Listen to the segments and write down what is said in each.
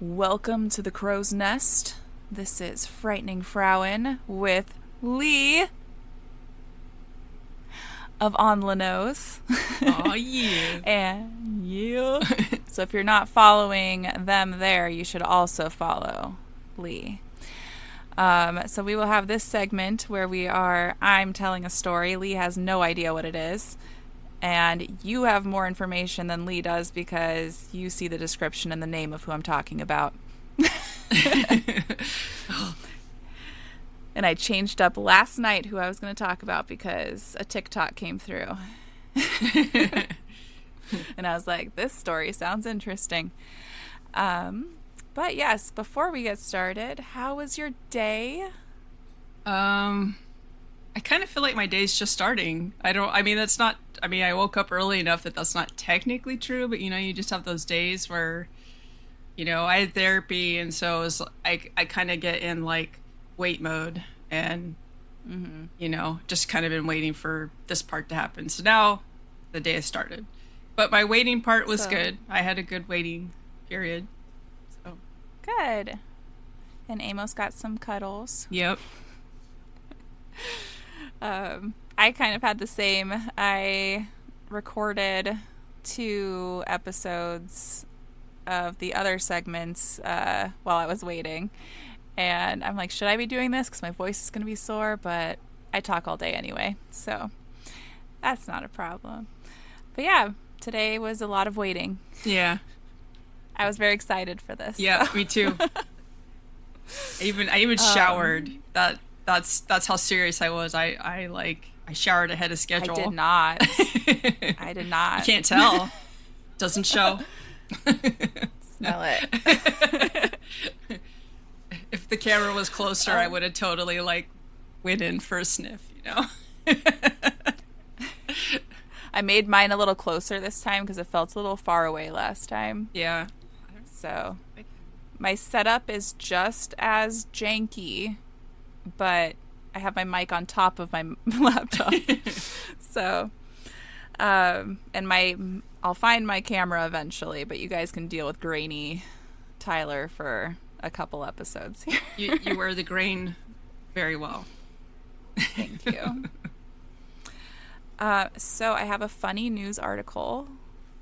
Welcome to the Crow's Nest. This is Frightening Frauen with Lee of On Lanos. Oh yeah. And you. So if you're not following them there, you should also follow Lee. So we will have this segment where I'm telling a story. Lee has no idea what it is. And you have more information than Lee does because you see the description and the name of who I'm talking about. And I changed up last night who I was going to talk about because a TikTok came through. And I was like, this story sounds interesting. But yes, before we get started, how was your day? I kind of feel like my day's just starting. I woke up early enough that that's not technically true, but you just have those days where, I had therapy, and so I kind of get in like wait mode and, just kind of been waiting for this part to happen. So now the day has started. But my waiting part was good. I had a good waiting period. So good. And Amos got some cuddles. Yep. I kind of had the same. I recorded 2 episodes of the other segments while I was waiting. And I'm like, should I be doing this? Because my voice is going to be sore, but I talk all day anyway. So that's not a problem. But yeah, today was a lot of waiting. Yeah. I was very excited for this. Yeah, me too. I even showered. That's how serious I was. I showered ahead of schedule. I did not. I did not. You can't tell. Doesn't show. Smell it. If the camera was closer, I would have totally went in for a sniff, I made mine a little closer this time because it felt a little far away last time. Yeah. So my setup is just as janky, but I have my mic on top of my laptop. So, and I'll find my camera eventually, but you guys can deal with grainy Tyler for a couple episodes here. You wear the grain very well. Thank you. So I have a funny news article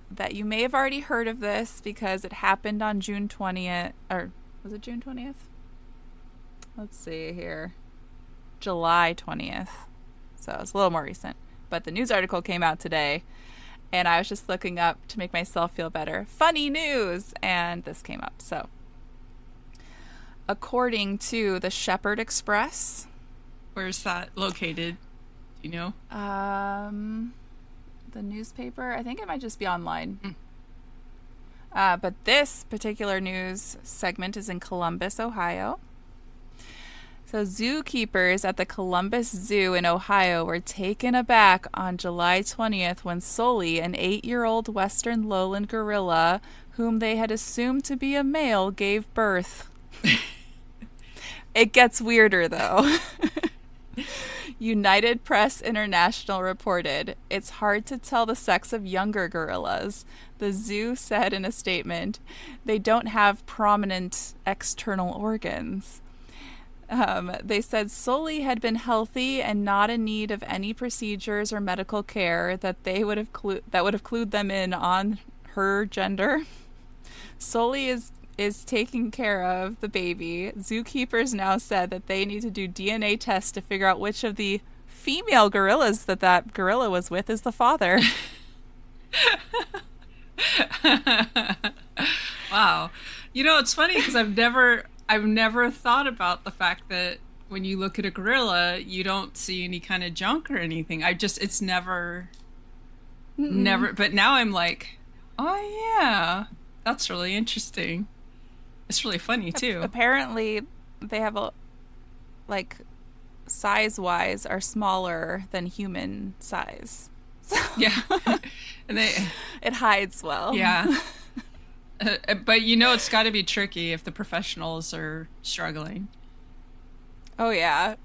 that you may have already heard of this because it happened on June 20th, or was it June 20th? Let's see here. July 20th. So it's a little more recent. But the news article came out today, and I was just looking up to make myself feel better. Funny news! And this came up. So, according to the Shepherd Express. Where's that located? Do you know? The newspaper. I think it might just be online. But this particular news segment is in Columbus, Ohio. So zookeepers at the Columbus Zoo in Ohio were taken aback on July 20th when Sully, an 8-year-old western lowland gorilla, whom they had assumed to be a male, gave birth. It gets weirder, though. United Press International reported, "It's hard to tell the sex of younger gorillas," the zoo said in a statement. "They don't have prominent external organs." They said Sully had been healthy and not in need of any procedures or medical care that would have clued them in on her gender. Sully is taking care of the baby. Zookeepers now said that they need to do DNA tests to figure out which of the female gorillas that gorilla was with is the father. Wow. It's funny because I've never thought about the fact that when you look at a gorilla, you don't see any kind of junk or anything. It's never, but now I'm like, oh yeah, that's really interesting. It's really funny too. Apparently they have size-wise are smaller than human size. So yeah. And it hides well. Yeah. But it's got to be tricky if the professionals are struggling. Oh, yeah.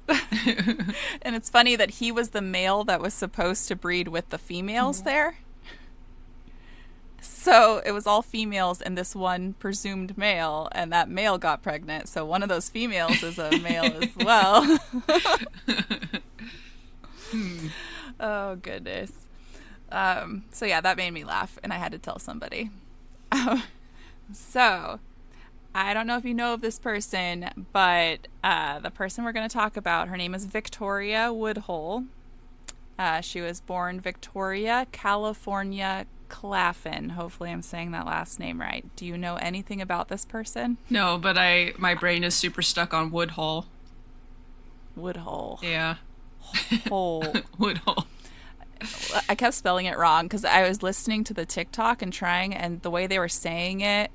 And it's funny that he was the male that was supposed to breed with the females there. So it was all females and this one presumed male, and that male got pregnant. So one of those females is a male as well. Oh, goodness. So yeah, that made me laugh, and I had to tell somebody. So I don't know if you know of this person, but the person we're going to talk about, her name is Victoria Woodhull. She was born Victoria, California, Claflin. Hopefully I'm saying that last name right. Do you know anything about this person? No, but my brain is super stuck on Woodhull. Woodhull. Yeah. Hole. Woodhull. I kept spelling it wrong because I was listening to the TikTok and trying, and the way they were saying it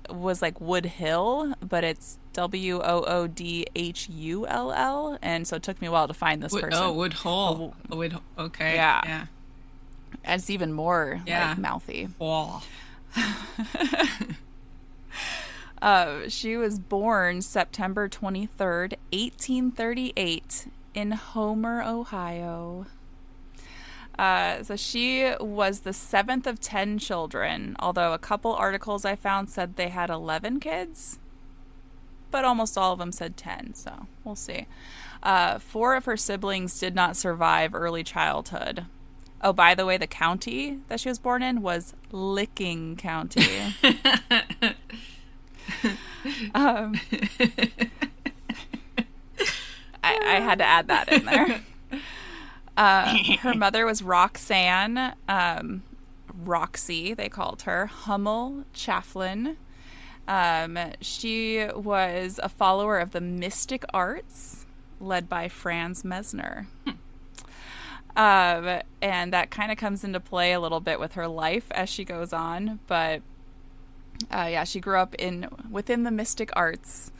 was like Woodhill, but it's Woodhull, and so it took me a while to find this person. Oh, Woodhull. Okay. Yeah. Yeah. And it's even more Yeah. like mouthy. Wow. She was born September 23rd, 1838 in Homer, Ohio. So she was the seventh of 10 children, although a couple articles I found said they had 11 kids, but almost all of them said 10, so we'll see. 4 of her siblings did not survive early childhood. Oh, by the way, the county that she was born in was Licking County. I had to add that in there. Her mother was Roxanne, Roxy, they called her, Hummel Chafflin. She was a follower of the mystic arts, led by Franz Mesmer. And that kind of comes into play a little bit with her life as she goes on. But yeah, she grew up within the mystic arts.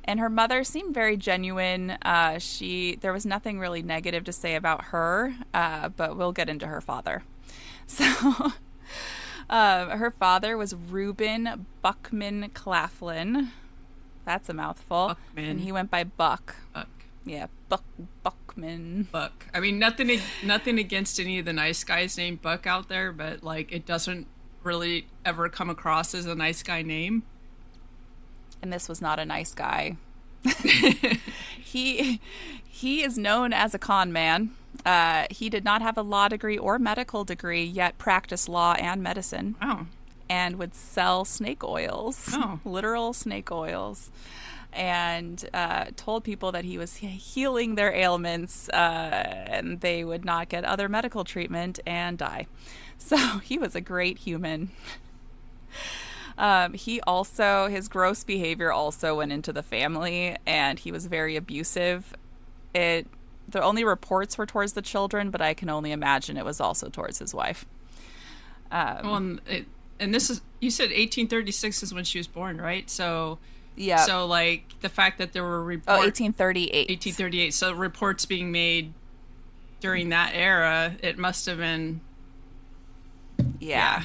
And her mother seemed very genuine. There was nothing really negative to say about her, but we'll get into her father. So her father was Reuben Buckman Claflin. That's a mouthful. Buckman. And he went by Buck. Buck. Yeah, Buckman. Buck. I mean, nothing against any of the nice guys named Buck out there, but like it doesn't really ever come across as a nice guy name. And this was not a nice guy. He is known as a con man. He did not have a law degree or medical degree, yet practiced law and medicine. Oh. And would sell snake oils, literal snake oils, and told people that he was healing their ailments, and they would not get other medical treatment and die. So he was a great human. His gross behavior also went into the family, and he was very abusive. The only reports were towards the children, but I can only imagine it was also towards his wife. And this is, you said 1836 is when she was born, right? So yeah. So like the fact that there were reports. 1838. 1838. So reports being made during that era, it must have been. Yeah.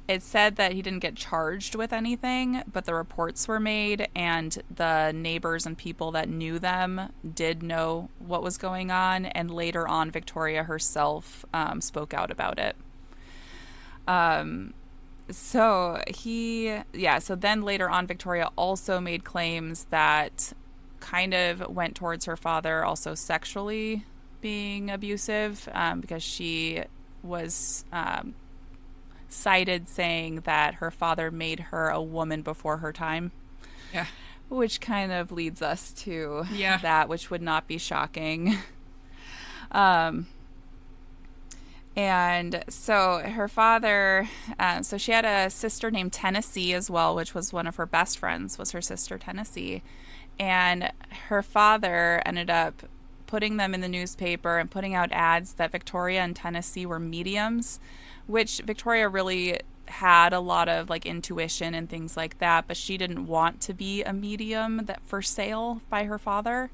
It said that he didn't get charged with anything, but the reports were made, and the neighbors and people that knew them did know what was going on, and later on Victoria herself spoke out about it. So then later on Victoria also made claims that kind of went towards her father also sexually being abusive, because she was cited saying that her father made her a woman before her time. Yeah. Which kind of leads us to Yeah. that, which would not be shocking. And so her father, so she had a sister named Tennessee as well, which was one of her best friends, was her sister Tennessee. And her father ended up putting them in the newspaper and putting out ads that Victoria and Tennessee were mediums, which Victoria really had a lot of like intuition and things like that, but she didn't want to be a medium that for sale by her father.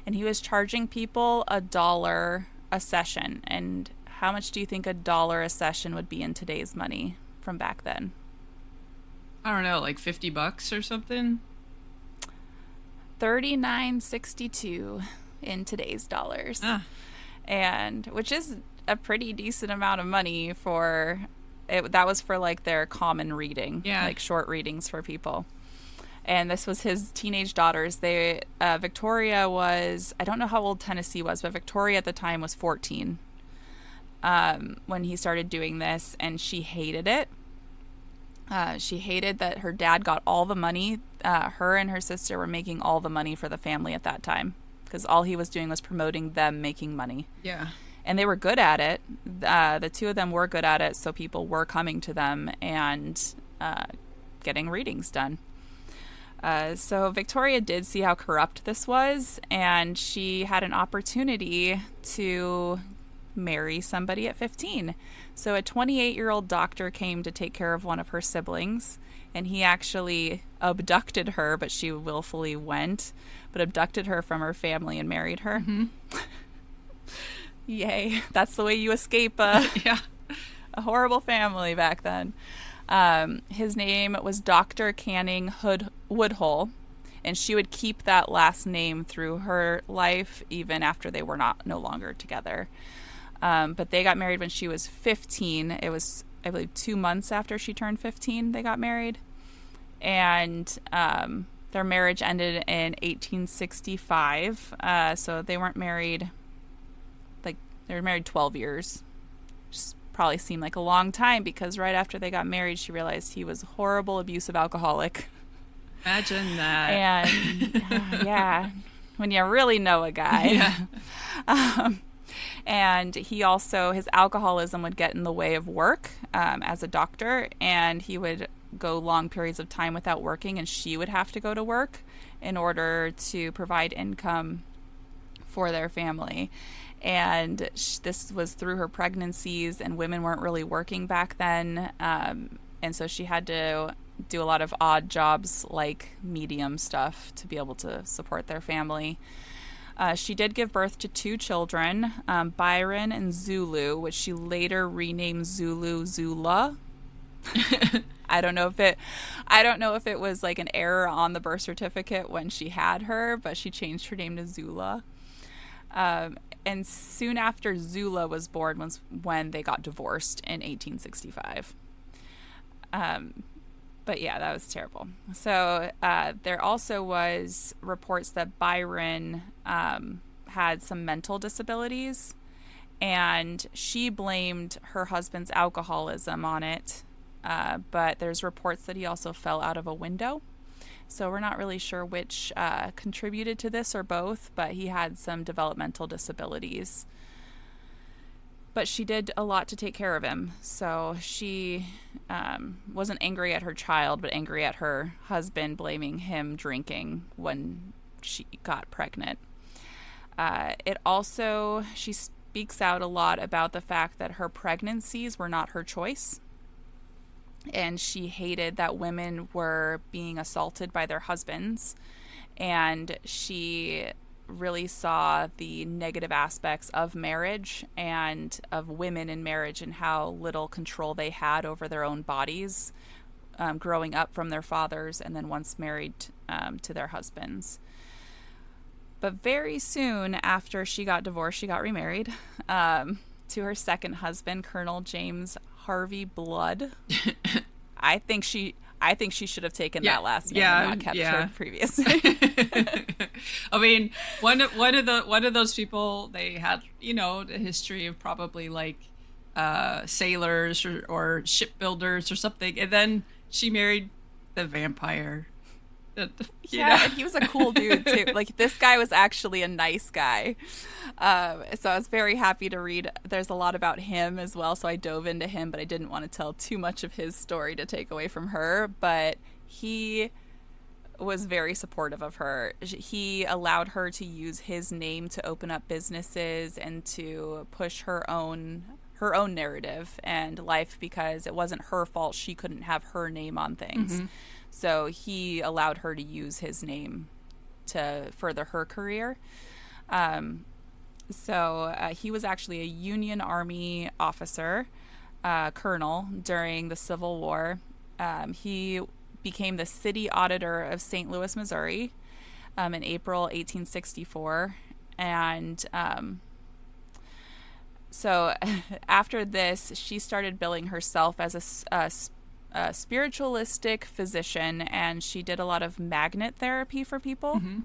And he was charging people $1 a session. And how much do you think $1 a session would be in today's money from back then? I don't know, like $50 or something. $39.62 in today's dollars. Ah. And which is a pretty decent amount of money for That was for like their common reading, Yeah. like short readings for people. And this was his teenage daughters. Victoria was, I don't know how old Tennessee was, but Victoria at the time was 14 when he started doing this, and she hated it. She hated that her dad got all the money. Her and her sister were making all the money for the family at that time because all he was doing was promoting them making money. Yeah. And they were good at it. The two of them were good at it, so people were coming to them and getting readings done. So Victoria did see how corrupt this was, and she had an opportunity to marry somebody at 15. So a 28-year-old doctor came to take care of one of her siblings, and he actually abducted her, but she willfully went, but abducted her from her family and married her. Mm-hmm. Yay. That's the way you escape Yeah. a horrible family back then. His name was Dr. Canning Woodhull, and she would keep that last name through her life even after they were no longer together. But they got married when she was 15. It was, I believe, 2 months after she turned 15 they got married. And their marriage ended in 1865. So they weren't married, like, they were married 12 years. Just probably seemed like a long time because right after they got married, she realized he was a horrible, abusive alcoholic. Imagine that. And yeah, when you really know a guy. Yeah. And he also, his alcoholism would get in the way of work as a doctor, and he would go long periods of time without working, and she would have to go to work in order to provide income for their family. And this was through her pregnancies, and women weren't really working back then. And so she had to do a lot of odd jobs like medium stuff to be able to support their family. She did give birth to 2 children, Byron and Zulu, which she later renamed Zula. I don't know if it was like an error on the birth certificate when she had her, but she changed her name to Zula. And soon after Zula was born was when they got divorced in 1865. But yeah, that was terrible. So there also was reports that Byron had some mental disabilities, and she blamed her husband's alcoholism on it. But there's reports that he also fell out of a window. So we're not really sure which contributed to this or both, but he had some developmental disabilities. But she did a lot to take care of him. So she wasn't angry at her child, but angry at her husband blaming him drinking when she got pregnant. She speaks out a lot about the fact that her pregnancies were not her choice. And she hated that women were being assaulted by their husbands. And she really saw the negative aspects of marriage and of women in marriage and how little control they had over their own bodies growing up from their fathers and then once married to their husbands. But very soon after she got divorced, she got remarried to her second husband, Colonel James Harvey Blood. I think she should have taken that last name and not kept her previous name. I mean, one of those people, they had, a history of probably like sailors or shipbuilders or something, and then she married the vampire. And he was a cool dude too. Like, this guy was actually a nice guy. So I was very happy to read. There's a lot about him as well, so I dove into him, but I didn't want to tell too much of his story to take away from her. But he was very supportive of her. He allowed her to use his name to open up businesses and to push her own narrative and life, because it wasn't her fault she couldn't have her name on things. Mm-hmm. So he allowed her to use his name to further her career. He was actually a Union Army officer, colonel, during the Civil War. He became the city auditor of St. Louis, Missouri, in April 1864. And So after this, she started billing herself as a spiritualistic physician, and she did a lot of magnet therapy for people, Mm-hmm.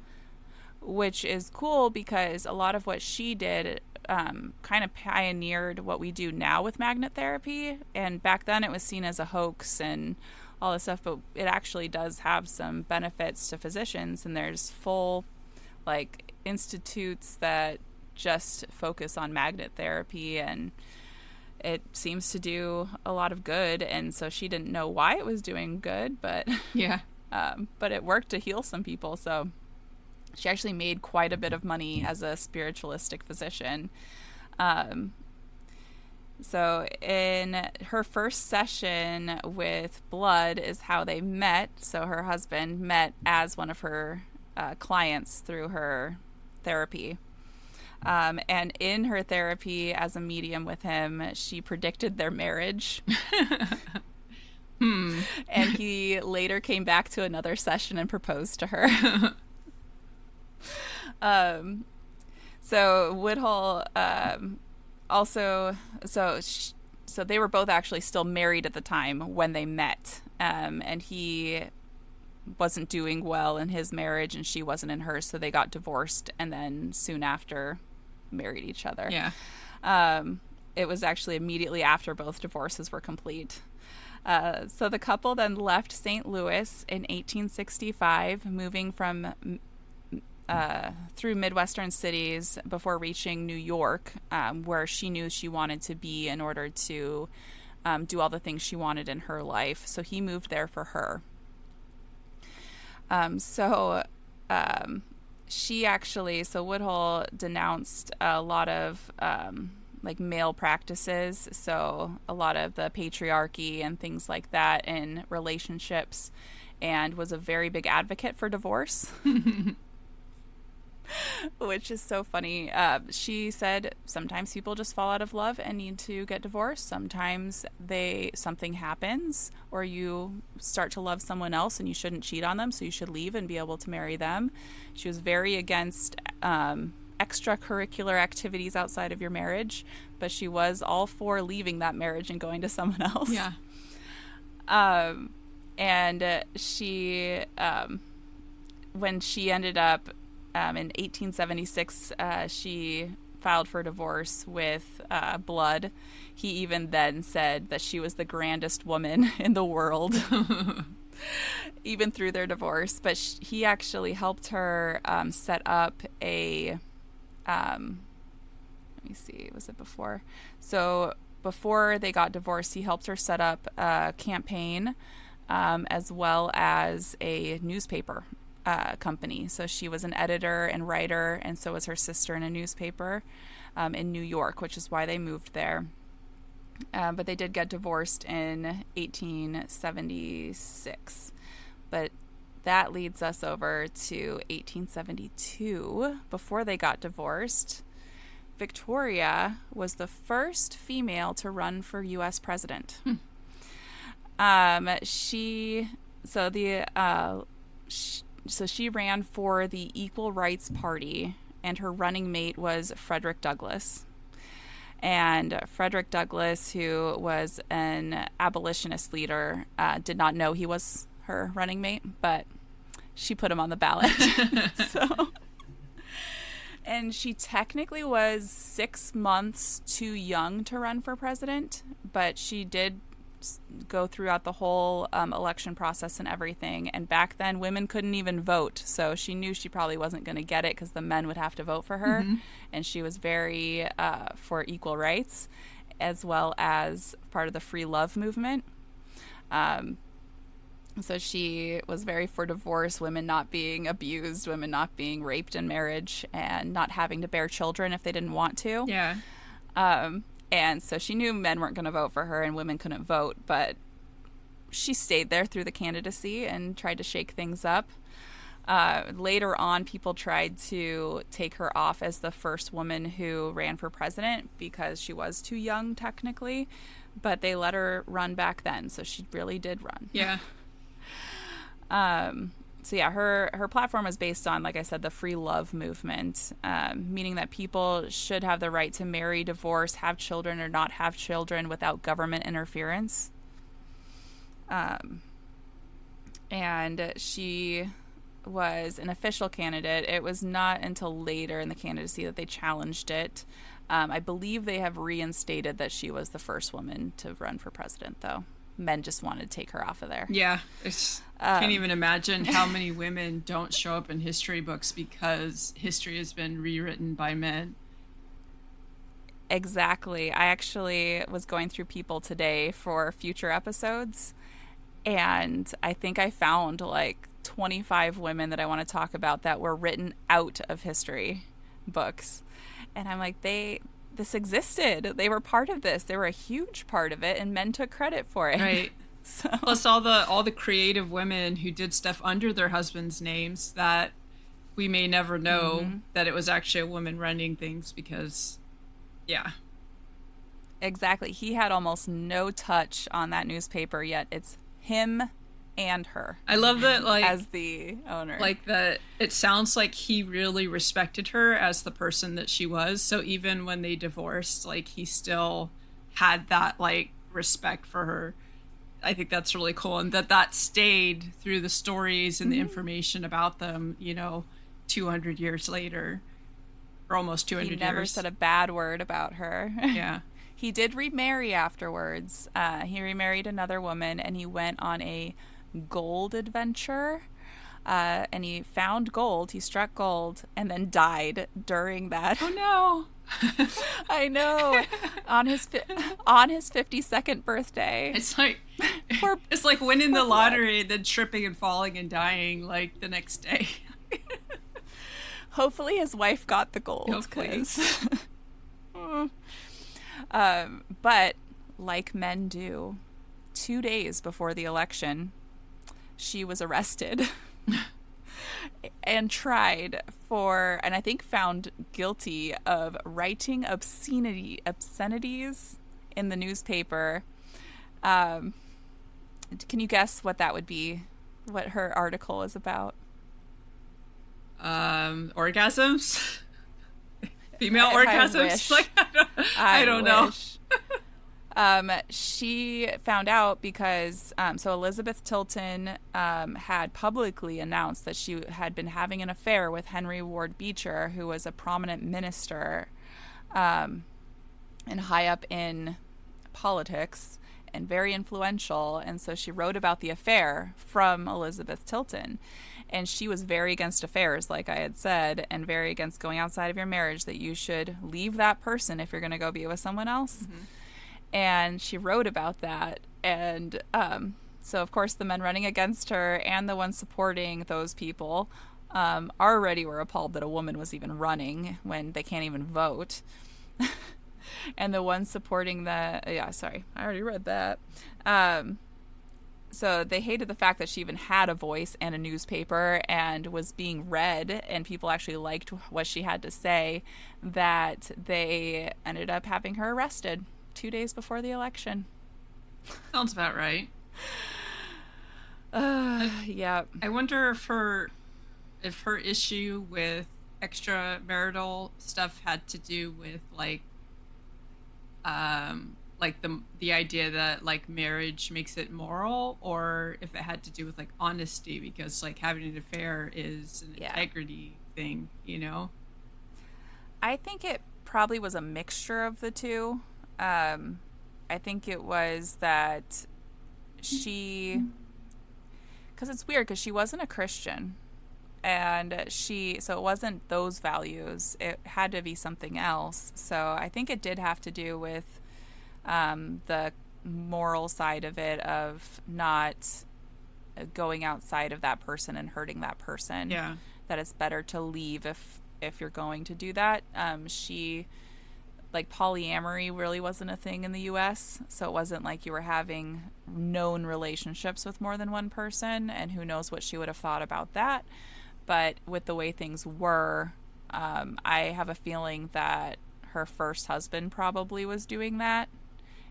which is cool because a lot of what she did kind of pioneered what we do now with magnet therapy. And back then it was seen as a hoax and all this stuff, but it actually does have some benefits to physicians. And there's full like institutes that just focus on magnet therapy, and it seems to do a lot of good. And so she didn't know why it was doing good, but Yeah. but it worked to heal some people. So she actually made quite a bit of money as a spiritualistic physician. Um, so in her first session with blood is how they met. So her husband met as one of her clients through her therapy. And in her therapy as a medium with him, she predicted their marriage. And he later came back to another session and proposed to her. So Woodhull also, so they were both actually still married at the time when they met, and he wasn't doing well in his marriage and she wasn't in hers, so they got divorced and then soon after married each other. Yeah. It was actually immediately after both divorces were complete. So the couple then left St. Louis in 1865, moving from through Midwestern cities before reaching New York, where she knew she wanted to be in order to do all the things she wanted in her life. So he moved there for her. She actually, so Woodhull denounced a lot of like male practices, so a lot of the patriarchy and things like that in relationships, and was a very big advocate for divorce. Which is so funny. She said sometimes people just fall out of love and need to get divorced. Sometimes something happens, or you start to love someone else and you shouldn't cheat on them, so you should leave and be able to marry them. She was very against extracurricular activities outside of your marriage, but she was all for leaving that marriage and going to someone else. Yeah. And she, when she ended up in 1876, she filed for divorce with Blood. He even then said that she was the grandest woman in the world, even through their divorce. But he actually helped her set up a, let me see, was it before? So before they got divorced, he helped her set up a campaign as well as a newspaper company. So she was an editor and writer, and so was her sister in a newspaper in New York, which is why they moved there. But they did get divorced in 1876. But that leads us over to 1872. Before they got divorced, Victoria was the first female to run for U.S. president. So she ran for the Equal Rights Party, and her running mate was Frederick Douglass. And Frederick Douglass, who was an abolitionist leader, did not know he was her running mate, but she put him on the ballot. And she technically was 6 months too young to run for president, but she did go throughout the whole election process and everything. And back then, women couldn't even vote, so she knew she probably wasn't going to get it because the men would have to vote for her. And she was very for equal rights, as well as part of the free love movement. So she was very for divorce, women not being abused, women not being raped in marriage, and not having to bear children if they didn't want to. Yeah. And so she knew men weren't going to vote for her and women couldn't vote, but she stayed there through the candidacy and tried to shake things up. Later on, people tried to take her off as the first woman who ran for president because she was too young, technically, but they let her run back then, so she really did run. Yeah. So yeah, her platform is based on, like I said, the free love movement, meaning that people should have the right to marry, divorce, have children, or not have children without government interference. And she was an official candidate. It was not until later in the candidacy that they challenged it. I believe they have reinstated that she was the first woman to run for president, though. Men just wanted to take her off of there. Yeah, it's can't even imagine how many women don't show up in history books because history has been rewritten by men. Exactly. I actually was going through people today for future episodes, and I think I found like 25 women that I want to talk about that were written out of history books. And I'm like, this existed. They were part of this. They were a huge part of it, and men took credit for it. Right. So Plus all the creative women who did stuff under their husbands' names that we may never know that it was actually a woman running things because yeah. exactly. He had almost no touch on that newspaper, yet it's him and her I love that, like, as the owner. like that it sounds like he really respected her as the person that she was. So even when they divorced, like, he still had that, like, respect for her. I think that's really cool, and that stayed through the stories and the information about them, 200 years later, or almost 200 he years. never said a bad word about her. Yeah. He did remarry afterwards. He remarried another woman, and he went on a gold adventure. And he found gold. He struck gold, and then died during that. Oh no. I know. on his 52nd birthday. It's like Poor- it's like winning the poor lottery and then tripping and falling and dying like the next day. Hopefully his wife got the gold. Hopefully. But like men do, 2 days before the election, she was arrested and tried for, and I think found guilty of writing obscenities in the newspaper. Can you guess what that would be? What her article was about? Orgasms. Female orgasms. wish. Like, I don't know. She found out because so Elizabeth Tilton had publicly announced that she had been having an affair with Henry Ward Beecher, who was a prominent minister and high up in politics and very influential. And so she wrote about the affair from Elizabeth Tilton. And she was very against affairs, like I had said, and very against going outside of your marriage, that you should leave that person if you're going to go be with someone else. Mm-hmm. And she wrote about that. And so, of course, the men running against her and the ones supporting those people already were appalled that a woman was even running when they can't even vote. And the ones supporting I already read that. So they hated the fact that she even had a voice and a newspaper and was being read, and people actually liked what she had to say, that they ended up having her arrested 2 days before the election. Sounds about right. Yeah. I wonder if her issue with extramarital stuff had to do with like the idea that like marriage makes it moral, or if it had to do with like honesty, because like having an affair is an integrity thing, I think it probably was a mixture of the two. I think it was that because it's weird because she wasn't a Christian, and so it wasn't those values. It had to be something else. So I think it did have to do with the moral side of it, of not going outside of that person and hurting that person. Yeah. That it's better to leave if you're going to do that. Like polyamory really wasn't a thing in the U.S., so it wasn't like you were having known relationships with more than one person, and who knows what she would have thought about that. But with the way things were, I have a feeling that her first husband probably was doing that,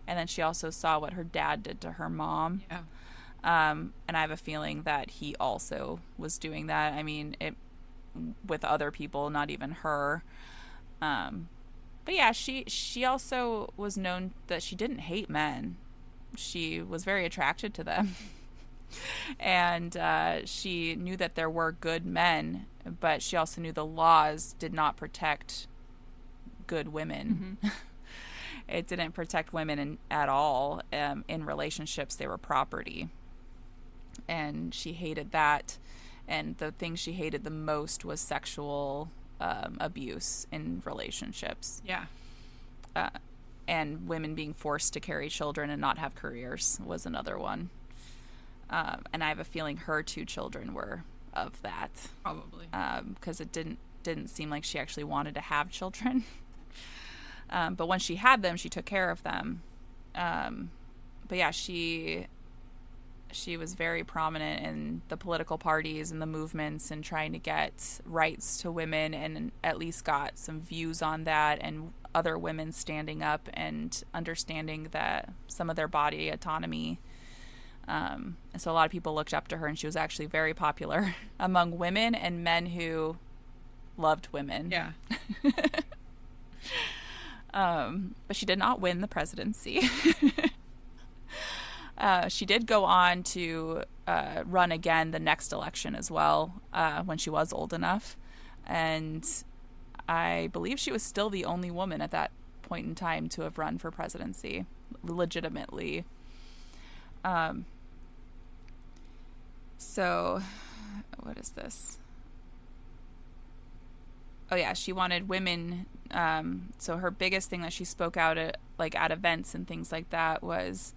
and then she also saw what her dad did to her mom. Yeah. And I have a feeling that he also was doing that. I mean, it with other people, not even her. But yeah, she also was known that she didn't hate men. She was very attracted to them. And she knew that there were good men, but she also knew the laws did not protect good women. Mm-hmm. It didn't protect women at all. In relationships, they were property. And she hated that. And the thing she hated the most was sexual abuse in relationships. Yeah. And women being forced to carry children and not have careers was another one. And I have a feeling her 2 children were of that. Probably. Because it didn't seem like she actually wanted to have children. But when she had them, she took care of them. But yeah, she was very prominent in the political parties and the movements and trying to get rights to women, and at least got some views on that, and other women standing up and understanding that some of their body autonomy. And so a lot of people looked up to her, and she was actually very popular among women and men who loved women. Yeah. But she did not win the presidency. She did go on to run again the next election as well, when she was old enough. And I believe she was still the only woman at that point in time to have run for presidency legitimately. So, what is this? Oh yeah, she wanted women. So her biggest thing that she spoke out at events and things like that was,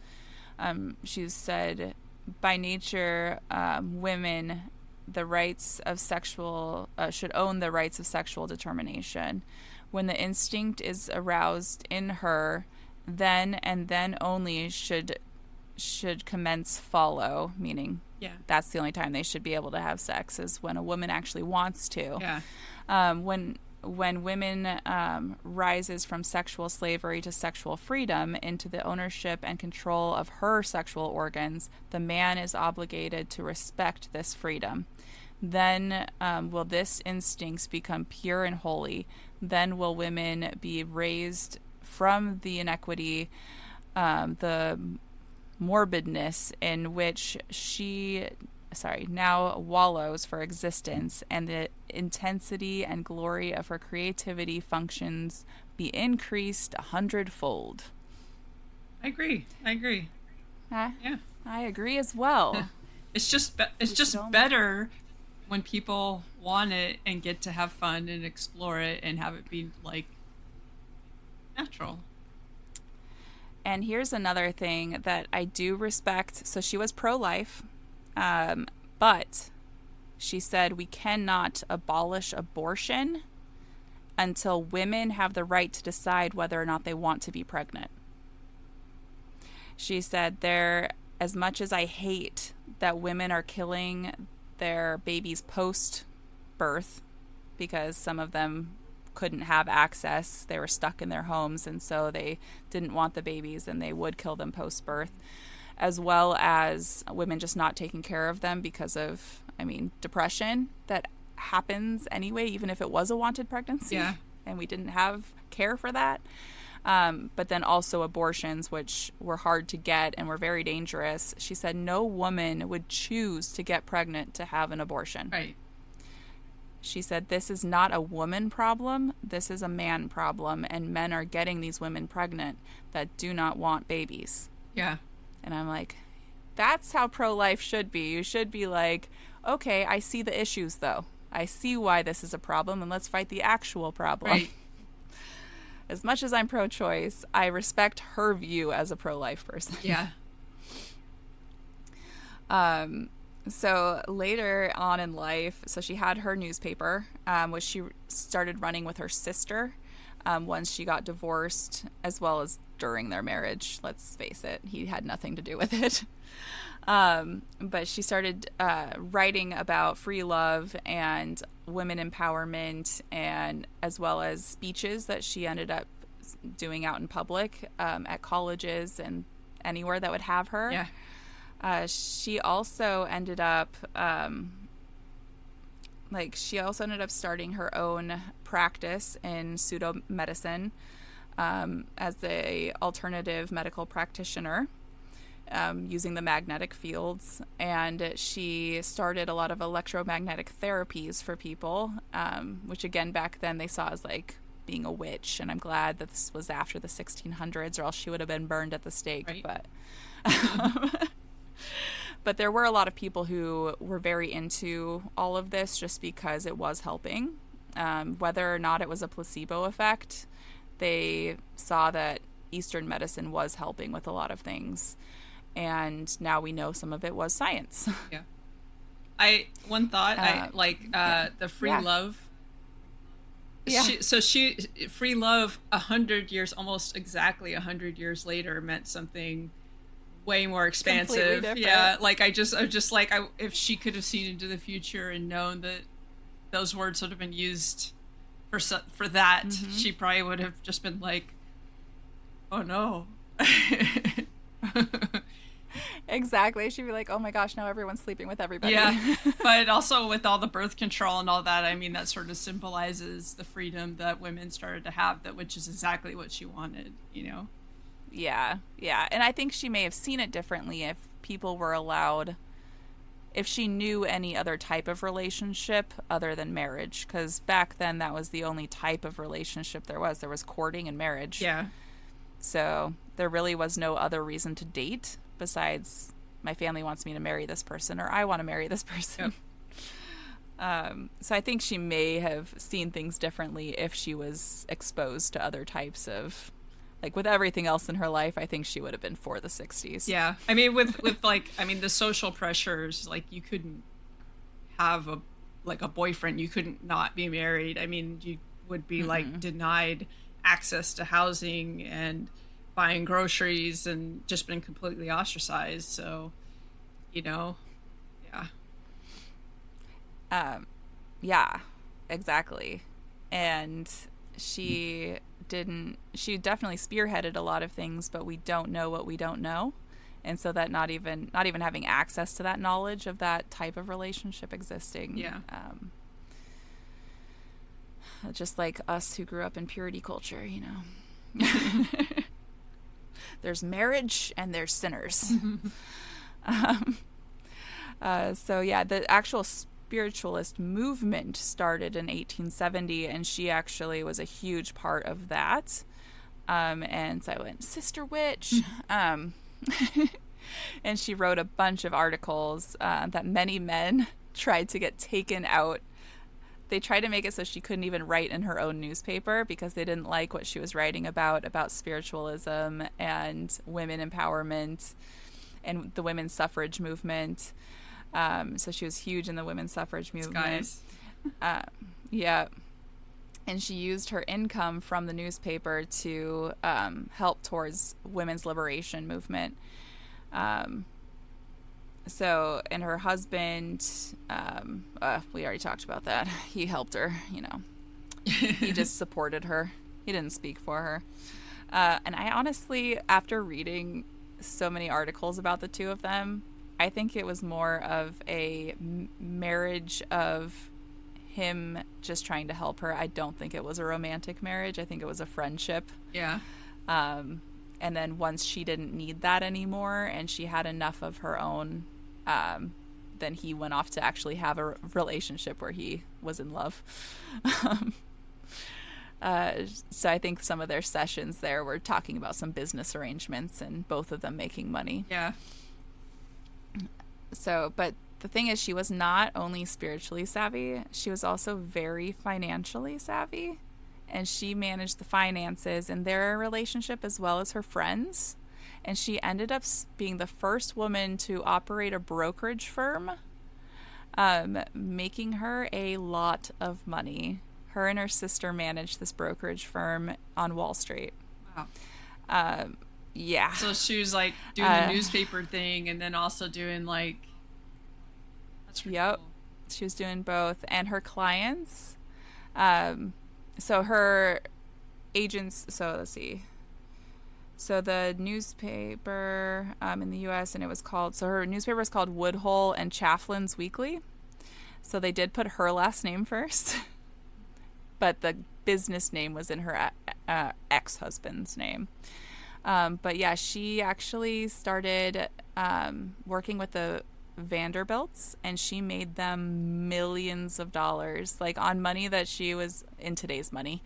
she said, by nature, women, the rights of sexual should own the rights of sexual determination. When the instinct is aroused in her, then and then only should commence follow. Meaning, yeah, that's the only time they should be able to have sex, is when a woman actually wants to. Yeah. When women rises from sexual slavery to sexual freedom into the ownership and control of her sexual organs, the man is obligated to respect this freedom. Then will this instincts become pure and holy. Then will women be raised from the inequity, the morbidness in which she now wallows for existence, and the intensity and glory of her creativity functions be increased 100-fold. I agree. Yeah, I agree as well. Yeah. It's just better when people want it and get to have fun and explore it and have it be like natural. And here's another thing that I do respect. So she was pro-life. But she said we cannot abolish abortion until women have the right to decide whether or not they want to be pregnant. She said, as much as I hate that women are killing their babies post-birth, because some of them couldn't have access, they were stuck in their homes, and so they didn't want the babies, and they would kill them post-birth, as well as women just not taking care of them because of, depression that happens anyway, even if it was a wanted pregnancy. Yeah. And we didn't have care for that. But then also abortions, which were hard to get and were very dangerous. She said no woman would choose to get pregnant to have an abortion. Right. She said this is not a woman problem, this is a man problem, and men are getting these women pregnant that do not want babies. Yeah. And I'm like, that's how pro-life should be. You should be like, okay, I see the issues though. I see why this is a problem, and let's fight the actual problem. Right. As much as I'm pro-choice, I respect her view as a pro-life person. Yeah. So later on in life, so she had her newspaper, which she started running with her sister once she got divorced, as well as during their marriage. Let's face it, he had nothing to do with it. But she started writing about free love and women empowerment, and as well as speeches that she ended up doing out in public at colleges and anywhere that would have her. Yeah. She also ended up starting her own practice in pseudo medicine as a alternative medical practitioner, using the magnetic fields, and she started a lot of electromagnetic therapies for people, which again back then they saw as like being a witch. And I'm glad that this was after the 1600s, or else she would have been burned at the stake. Right. But there were a lot of people who were very into all of this just because it was helping. Whether or not it was a placebo effect, they saw that Eastern medicine was helping with a lot of things. And now we know some of it was science. Yeah. One thought, the free love. Yeah. Free love 100 years, almost exactly 100 years later, meant something way more expansive. Yeah. Like if she could have seen into the future and known that those words would have been used for that, mm-hmm. she probably would have just been like, oh no. Exactly. She'd be like, oh my gosh, now everyone's sleeping with everybody. Yeah. But also with all the birth control and all that, I mean, that sort of symbolizes the freedom that women started to have, which is exactly what she wanted, you know? Yeah. Yeah. And I think she may have seen it differently if people were allowed, if she knew any other type of relationship other than marriage. Because back then that was the only type of relationship there was. There was courting and marriage. Yeah. So there really was no other reason to date besides my family wants me to marry this person, or I want to marry this person. Yep. So I think she may have seen things differently if she was exposed to other types of, like with everything else in her life, I think she would have been for the 60s. Yeah. I mean, with the social pressures, like you couldn't have a boyfriend, you couldn't not be married. I mean, you would be like denied access to housing and buying groceries and just been completely ostracized. So, yeah. Yeah, exactly. And she definitely spearheaded a lot of things, but we don't know what we don't know. And so that not even having access to that knowledge of that type of relationship existing. Yeah. Just like us who grew up in purity culture, There's marriage and there's sinners. So yeah, the actual spiritualist movement started in 1870, and she actually was a huge part of that. And so I went, Sister Witch. And she wrote a bunch of articles that many men tried to get taken out. They tried to make it so she couldn't even write in her own newspaper because they didn't like what she was writing about spiritualism and women empowerment and the women's suffrage movement. So she was huge in the women's suffrage movement. Yeah. And she used her income from the newspaper to help towards women's liberation movement. So, and her husband, we already talked about that. He helped her, He just supported her. He didn't speak for her. And I honestly, after reading so many articles about the two of them, I think it was more of a marriage of him just trying to help her. I don't think it was a romantic marriage. I think it was a friendship. Yeah. And then once she didn't need that anymore and she had enough of her own, then he went off to actually have a relationship where he was in love. So I think some of their sessions there were talking about some business arrangements and both of them making money. Yeah. So, but the thing is, she was not only spiritually savvy, she was also very financially savvy. And she managed the finances in their relationship as well as her friends. And she ended up being the first woman to operate a brokerage firm, making her a lot of money. Her and her sister managed this brokerage firm on Wall Street. Wow. Yeah. So she was like doing the newspaper thing and then also doing like... That's really cool. She was doing both. And her clients... So her agents, so let's see. So the newspaper in the U.S., and it was called, so her newspaper was called Woodhull and Chafflin's Weekly. So they did put her last name first, but the business name was in her ex-husband's name. But yeah, she actually started working with the Vanderbilts, and she made them millions of dollars, like on money that she was in today's money,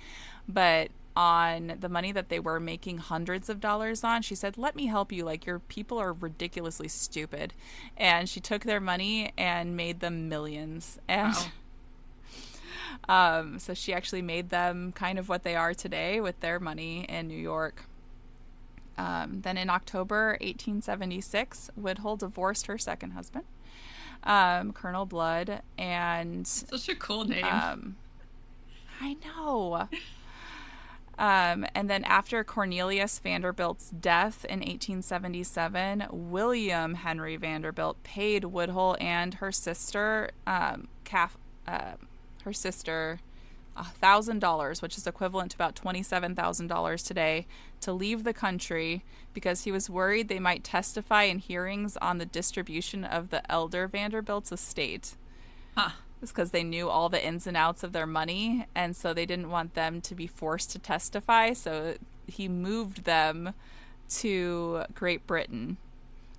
but on the money that they were making hundreds of dollars on. She said, let me help you, like your people are ridiculously stupid. And she took their money and made them millions. And Wow. so she actually made them kind of what they are today with their money in New York. Then in October 1876, Woodhull divorced her second husband, Colonel Blood, and Such a cool name. I know. And then after Cornelius Vanderbilt's death in 1877, William Henry Vanderbilt paid Woodhull and her sister, her sister, $1,000, which is equivalent to about $27,000 today, to leave the country because he was worried they might testify in hearings on the distribution of the elder Vanderbilt's estate. Huh. It's because they knew all the ins and outs of their money, and so they didn't want them to be forced to testify. So he moved them to Great Britain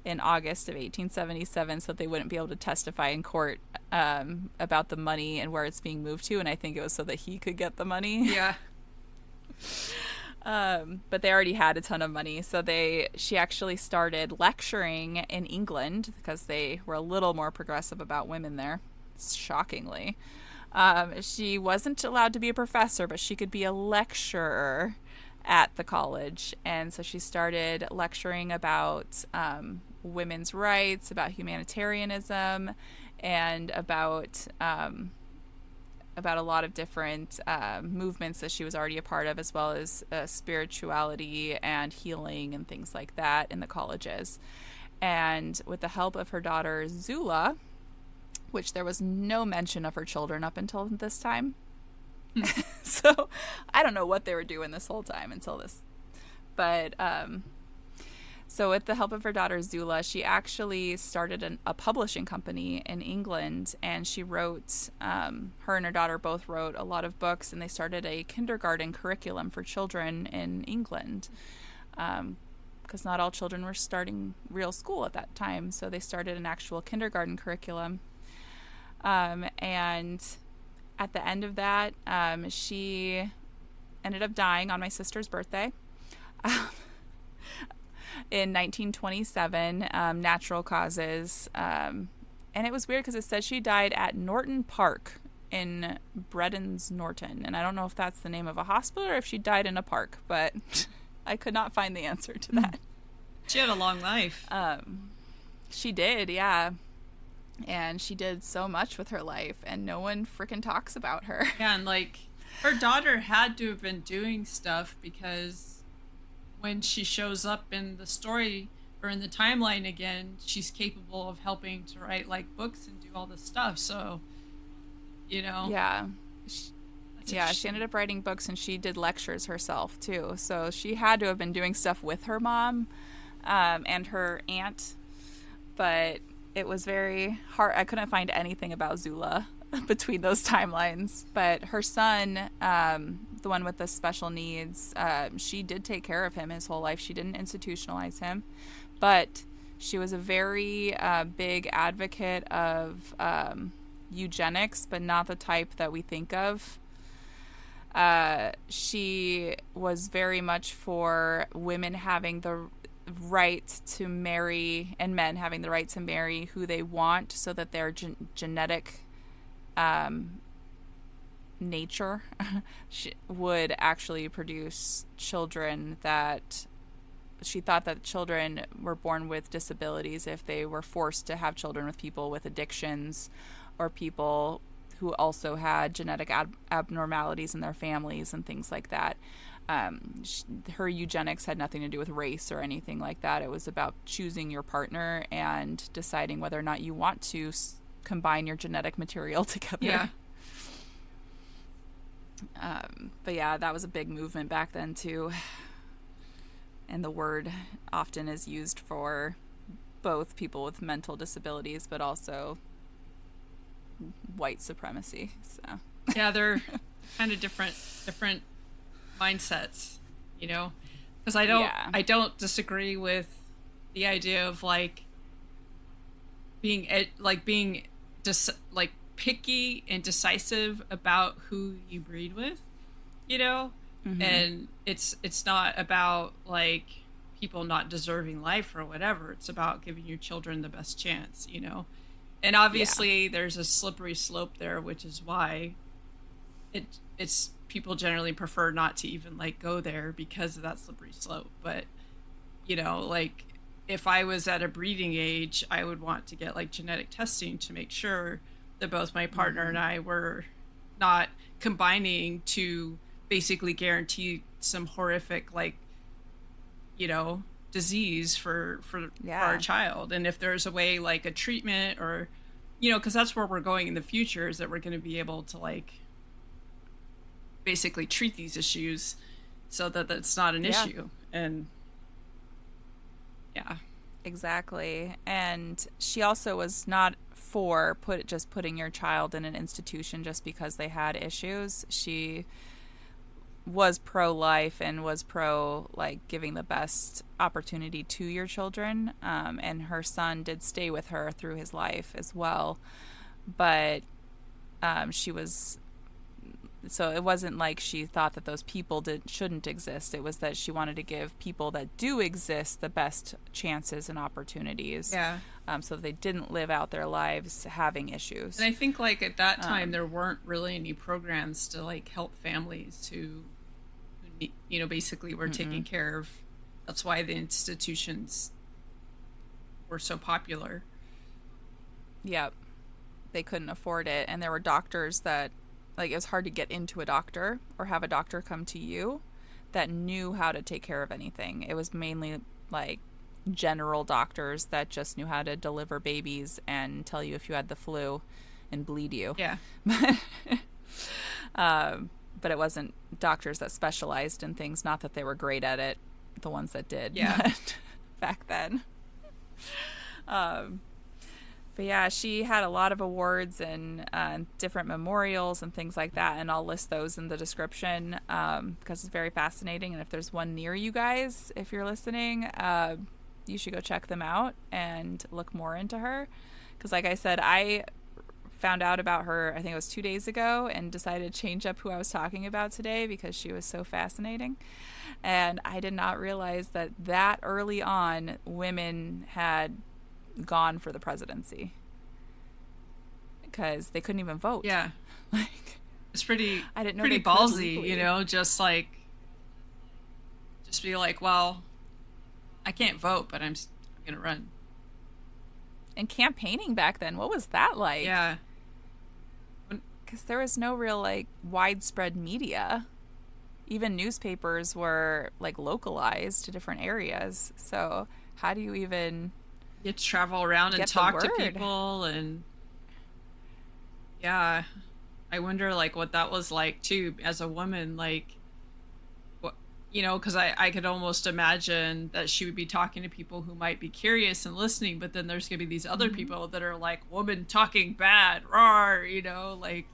in August of 1877 so that they wouldn't be able to testify in court about the money and where it's being moved to. And I think it was so that he could get the money. Yeah. But they already had a ton of money, so she actually started lecturing in England because they were a little more progressive about women there, shockingly. She wasn't allowed to be a professor, but she could be a lecturer at the college, and so she started lecturing about women's rights, about humanitarianism, and about a lot of different movements that she was already a part of, as well as spirituality and healing and things like that in the colleges. And with the help of her daughter Zula, which there was no mention of her children up until this time. So I don't know what they were doing this whole time until this. But so with the help of her daughter Zula, she actually started a publishing company in England, and she wrote, her and her daughter both wrote a lot of books, and they started a kindergarten curriculum for children in England. Because not all children were starting real school at that time, so they started an actual kindergarten curriculum. And at the end of that, she ended up dying on my sister's birthday in 1927, natural causes. And it was weird because it says she died at Norton Park in Bredon's Norton. And I don't know if that's the name of a hospital or if she died in a park, but I could not find the answer to that. She had a long life. She did, yeah. And she did so much with her life, and no one freaking talks about her. Yeah, and like her daughter had to have been doing stuff, because when she shows up in the story or in the timeline again, she's capable of helping to write like books and do all this stuff. So, Yeah. She ended up writing books, and she did lectures herself too. So she had to have been doing stuff with her mom and her aunt, but it was very hard. I couldn't find anything about Zula between those timelines. But her son, the one with the special needs, she did take care of him his whole life. She didn't institutionalize him. But she was a very big advocate of eugenics, but not the type that we think of. She was very much for women having the right to marry, and men having the right to marry who they want, so that their genetic nature would actually produce children. That she thought that children were born with disabilities if they were forced to have children with people with addictions or people who also had genetic abnormalities in their families and things like that. Her eugenics had nothing to do with race or anything like that. It was about choosing your partner and deciding whether or not you want to combine your genetic material together. Yeah. But yeah, that was a big movement back then too. And the word often is used for both people with mental disabilities, but also white supremacy. So Yeah, they're kind of different mindsets, you know? Because yeah. I don't disagree with the idea of like being like picky and decisive about who you breed with, you know? Mm-hmm. And it's not about like people not deserving life or whatever. It's about giving your children the best chance, you know? And Yeah. obviously there's a slippery slope there, which is why it's people generally prefer not to even like go there because of that slippery slope. But you know, like if I was at a breeding age, I would want to get like genetic testing to make sure that both my partner Mm-hmm. and I were not combining to basically guarantee some horrific like, you know, disease for our Yeah. child. And if there's a way like a treatment or you know, because that's where we're going in the future is that we're going to be able to like basically treat these issues so that that's not an Yeah. issue. And yeah. Exactly. And she also was not for putting your child in an institution just because they had issues. She was pro life and was pro like giving the best opportunity to your children. And her son did stay with her through his life as well. But she was so it wasn't like she thought that those people shouldn't exist. It was that she wanted to give people that do exist the best chances and opportunities, Yeah. so they didn't live out their lives having issues. And I think like at that time Um, there weren't really any programs to like help families who you know basically were taking mm-mm. care of. That's why the institutions were so popular. Yep, they couldn't afford it, and there were doctors that like it was hard to get into a doctor or have a doctor come to you that knew how to take care of anything. It was mainly like general doctors that just knew how to deliver babies and tell you if you had the flu and bleed you. Yeah. But it wasn't doctors that specialized in things. Not that they were great at it, the ones that did, Yeah. but back then. Um, but yeah, she had a lot of awards and different memorials and things like that, and I'll list those in the description because it's very fascinating. And if there's one near you guys, if you're listening, you should go check them out and look more into her. Because, like I said, I found out about her, I think it was 2 days ago, and decided to change up who I was talking about today because she was so fascinating. And I did not realize that early on, women had gone for the presidency because they couldn't even vote. Yeah. Like, It's I didn't know pretty they could ballsy, you legally. know, just be like, well, I can't vote, but I'm going to run. And campaigning back then, what was that like? Yeah. Because there was no real like widespread media. Even newspapers were like localized to different areas. So how do you even You have to travel around and get the talk to word? people and yeah. I wonder like what that was like too as a woman like what you know cuz I could almost imagine that she would be talking to people who might be curious and listening but then there's going to be these other Mm-hmm. people that are like woman talking bad rawr, you know, like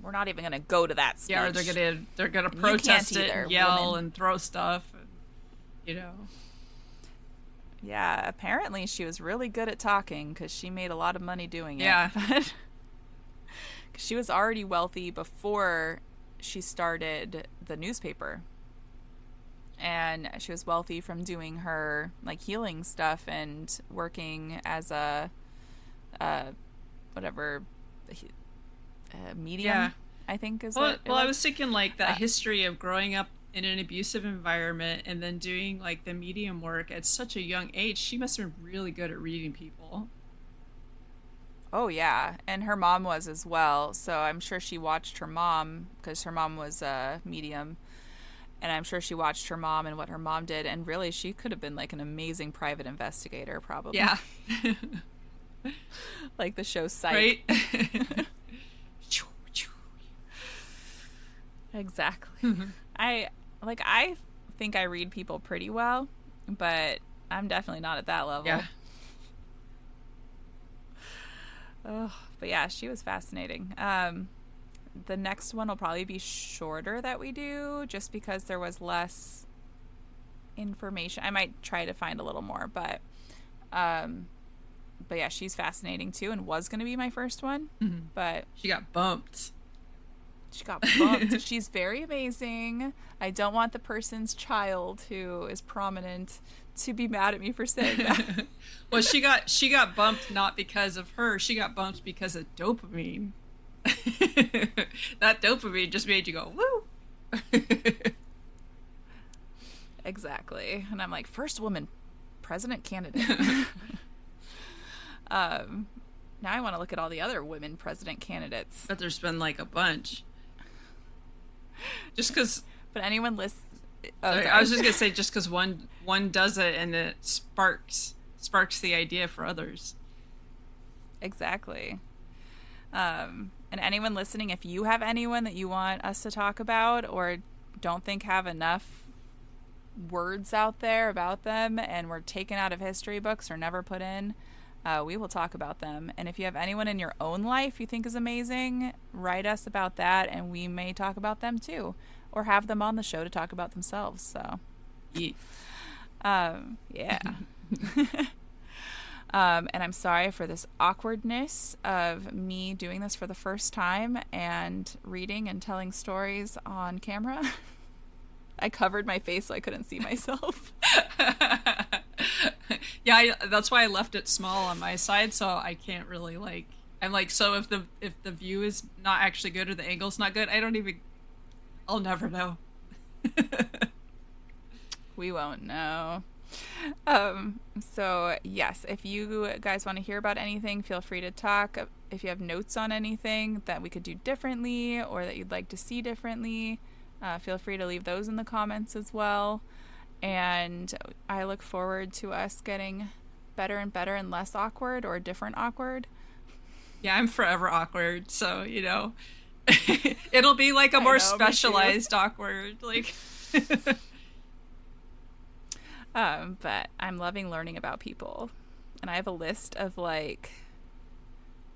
We're not even going to go to that yeah, or speech. they're going to You can't protest it either, and yell woman. and throw stuff and you know. Yeah, apparently she was really good at talking because she made a lot of money doing it. Yeah. But she was already wealthy before she started the newspaper. And she was wealthy from doing her like healing stuff and working as uh whatever Yeah. medium, I think is Well, what it well, I was. was thinking like that Uh, history of growing up in an abusive environment and then doing like the medium work at such a young age. She must have been really good at reading people. oh yeah, and her mom was as well. So I'm sure she watched her mom because her mom was a medium, and I'm sure she watched her mom and what her mom did, and really she could have been like an amazing private investigator, probably, Yeah. like the show Psych. Right? Exactly. I think I read people pretty well, but I'm definitely not at that level. Yeah. Oh, but yeah, she was fascinating. The next one will probably be shorter that we do, just because there was less information. I might try to find a little more, but yeah, she's fascinating too, and was going to be my first one, but She got bumped. she got bumped. She's very amazing. I don't want the person's child who is prominent to be mad at me for saying that. Well, she got bumped not because of her. She got bumped because of dopamine. That dopamine just made you go woo. Exactly. And I'm like, first woman president candidate. Now I want to look at all the other women president candidates. But there's been like a bunch. Just because. But anyone lists. Oh, I was just gonna say, just because one does it and it sparks the idea for others. Exactly. And anyone listening, if you have anyone that you want us to talk about or don't think have enough words out there about them and were taken out of history books or never put in, we will talk about them. And if you have anyone in your own life you think is amazing, write us about that, and we may talk about them too, or have them on the show to talk about themselves. So, yeah. And I'm sorry for this awkwardness of me doing this for the first time and reading and telling stories on camera. I covered my face so I couldn't see myself. Yeah, that's why I left it small on my side, so I can't really I'm like, so if the view is not actually good or the angle's not good, I'll never know. We won't know. So yes, if you guys want to hear about anything, feel free to talk. If you have notes on anything that we could do differently or that you'd like to see differently, feel free to leave those in the comments as well. And I look forward to us getting better and better and less awkward or different awkward. Yeah, I'm forever awkward, so it'll be like a more specialized awkward, like. But I'm loving learning about people, and I have a list of I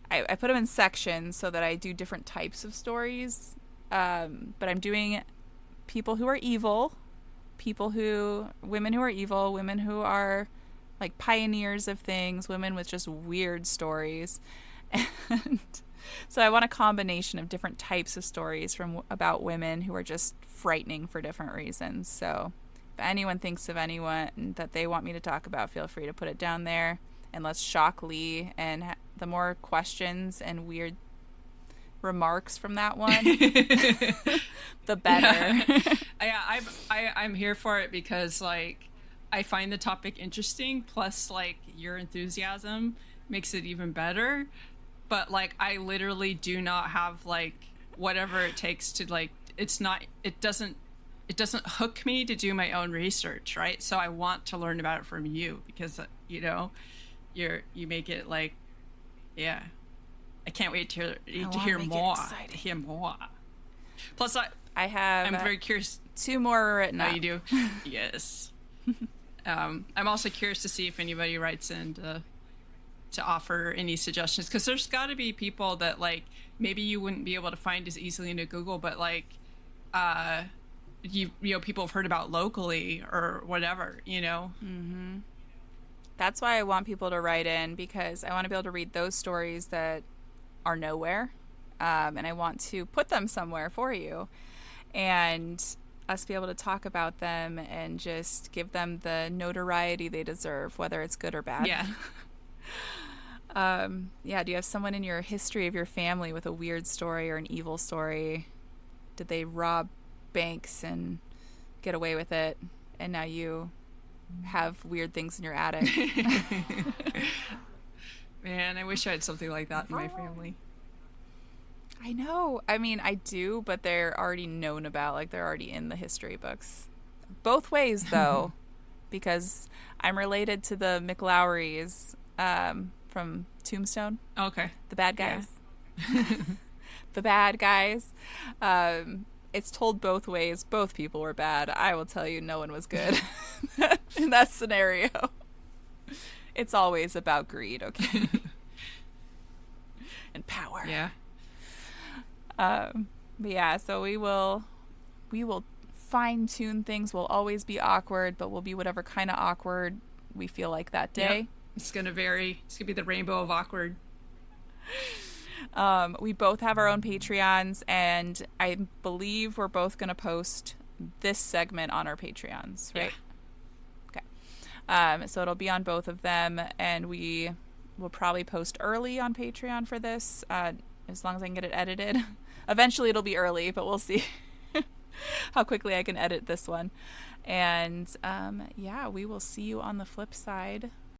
put them in sections so that I do different types of stories. But I'm doing people who are evil, women who are evil, women who are like pioneers of things, women with just weird stories. And so I want a combination of different types of stories about women who are just frightening for different reasons. So if anyone thinks of anyone that they want me to talk about, feel free to put it down there, and let's shock Lee. And the more questions and weird remarks from that one, the better. Yeah, I'm here for it because I find the topic interesting. Plus, your enthusiasm makes it even better. But I literally do not have whatever it takes to it doesn't hook me to do my own research, right? So I want to learn about it from you because you make it yeah. I can't wait to hear more. To hear more. Plus, I'm very curious. 2 more written up. Oh, you do? Yes. I'm also curious to see if anybody writes in to offer any suggestions, because there's got to be people that maybe you wouldn't be able to find as easily into Google, but people have heard about locally or whatever, Mm-hmm. That's why I want people to write in, because I want to be able to read those stories that are nowhere, and I want to put them somewhere for you, and us be able to talk about them and just give them the notoriety they deserve, whether it's good or bad. Yeah. Yeah. Do you have someone in your history of your family with a weird story or an evil story? Did they rob banks and get away with it, and now you have weird things in your attic? Man, I wish I had something like that in my family. I know. I mean, I do, but they're already known about. They're already in the history books. Both ways, though, because I'm related to the McLowrys from Tombstone. Okay. The bad guys. Yeah. The bad guys. it's told both ways. Both people were bad. I will tell you, no one was good in that scenario. It's always about greed, okay? And power. Yeah. But yeah, so we will fine tune things. We'll always be awkward, but we'll be whatever kind of awkward we feel like that day. Yep. It's gonna vary. It's gonna be the rainbow of awkward. We both have our own Patreons, and I believe we're both going to post this segment on our Patreons, right? Yeah. Okay. So it'll be on both of them, and we will probably post early on Patreon for this, as long as I can get it edited. Eventually it'll be early, but we'll see how quickly I can edit this one. And yeah, we will see you on the flip side